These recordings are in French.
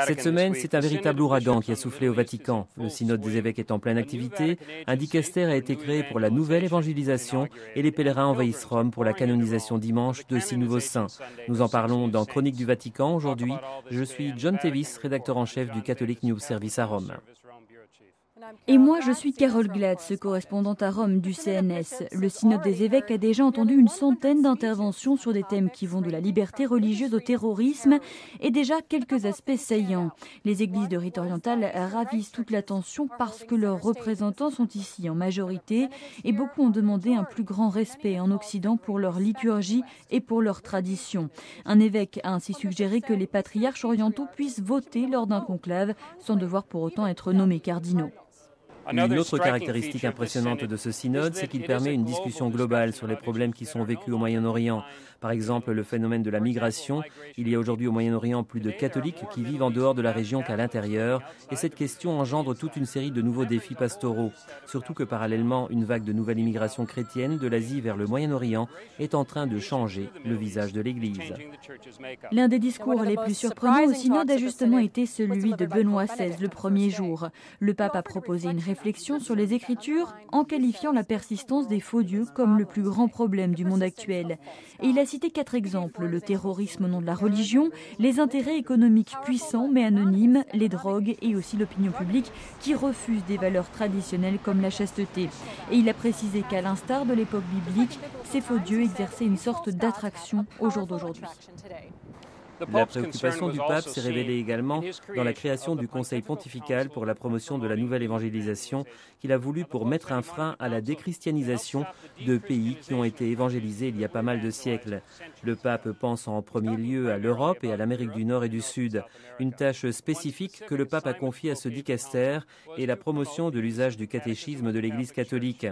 Cette semaine, c'est un véritable ouragan qui a soufflé au Vatican. Le synode des évêques est en pleine activité. Un dicaster a été créé pour la nouvelle évangélisation et les pèlerins envahissent Rome pour la canonisation dimanche de 6 nouveaux saints. Nous en parlons dans Chronique du Vatican aujourd'hui. Je suis John Tevis, rédacteur en chef du Catholic News Service à Rome. Et moi, je suis Carole Glatz, correspondante à Rome du CNS. Le synode des évêques a déjà entendu une centaine d'interventions sur des thèmes qui vont de la liberté religieuse au terrorisme et déjà quelques aspects saillants. Les églises de rite oriental ravissent toute l'attention parce que leurs représentants sont ici en majorité et beaucoup ont demandé un plus grand respect en Occident pour leur liturgie et pour leurs traditions. Un évêque a ainsi suggéré que les patriarches orientaux puissent voter lors d'un conclave sans devoir pour autant être nommés cardinaux. Une autre caractéristique impressionnante de ce synode, c'est qu'il permet une discussion globale sur les problèmes qui sont vécus au Moyen-Orient. Par exemple, le phénomène de la migration. Il y a aujourd'hui au Moyen-Orient plus de catholiques qui vivent en dehors de la région qu'à l'intérieur. Et cette question engendre toute une série de nouveaux défis pastoraux. Surtout que parallèlement, une vague de nouvelle immigration chrétienne de l'Asie vers le Moyen-Orient est en train de changer le visage de l'Église. L'un des discours les plus surprenants au synode a justement été celui de Benoît XVI le premier jour. Le pape a proposé une réflexion sur les Écritures en qualifiant la persistance des faux dieux comme le plus grand problème du monde actuel. Et il a cité 4 exemples, le terrorisme au nom de la religion, les intérêts économiques puissants mais anonymes, les drogues et aussi l'opinion publique qui refuse des valeurs traditionnelles comme la chasteté. Et il a précisé qu'à l'instar de l'époque biblique, ces faux dieux exerçaient une sorte d'attraction au jour d'aujourd'hui. La préoccupation du pape s'est révélée également dans la création du Conseil pontifical pour la promotion de la nouvelle évangélisation qu'il a voulu pour mettre un frein à la déchristianisation de pays qui ont été évangélisés il y a pas mal de siècles. Le pape pense en premier lieu à l'Europe et à l'Amérique du Nord et du Sud. Une tâche spécifique que le pape a confiée à ce dicaster est la promotion de l'usage du catéchisme de l'Église catholique.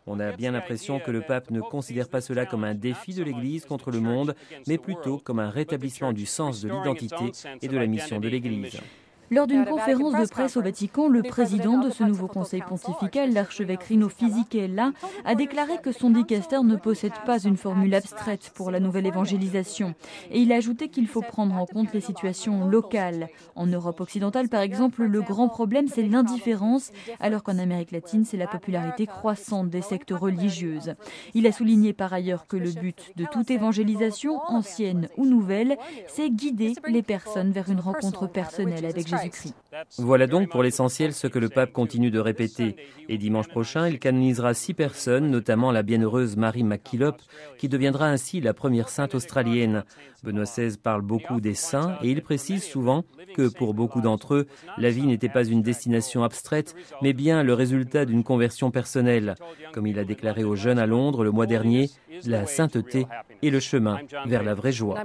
On a bien l'impression que le pape ne considère pas cela comme un défi de l'Église contre le monde, mais plutôt comme un rétablissement du sens de l'identité et de la mission de l'Église. Lors d'une conférence de presse au Vatican, le président de ce nouveau conseil pontifical, l'archevêque Rino Fisichella, a déclaré que son dicaster ne possède pas une formule abstraite pour la nouvelle évangélisation. Et il a ajouté qu'il faut prendre en compte les situations locales. En Europe occidentale, par exemple, le grand problème, c'est l'indifférence, alors qu'en Amérique latine, c'est la popularité croissante des sectes religieuses. Il a souligné par ailleurs que le but de toute évangélisation, ancienne ou nouvelle, c'est guider les personnes vers une rencontre personnelle avec Jésus. Voilà donc pour l'essentiel ce que le pape continue de répéter. Et dimanche prochain, il canonisera 6 personnes, notamment la bienheureuse Mary MacKillop, qui deviendra ainsi la première sainte australienne. Benoît XVI parle beaucoup des saints et il précise souvent que pour beaucoup d'entre eux, la vie n'était pas une destination abstraite, mais bien le résultat d'une conversion personnelle. Comme il a déclaré aux jeunes à Londres le mois dernier, la sainteté est le chemin vers la vraie joie.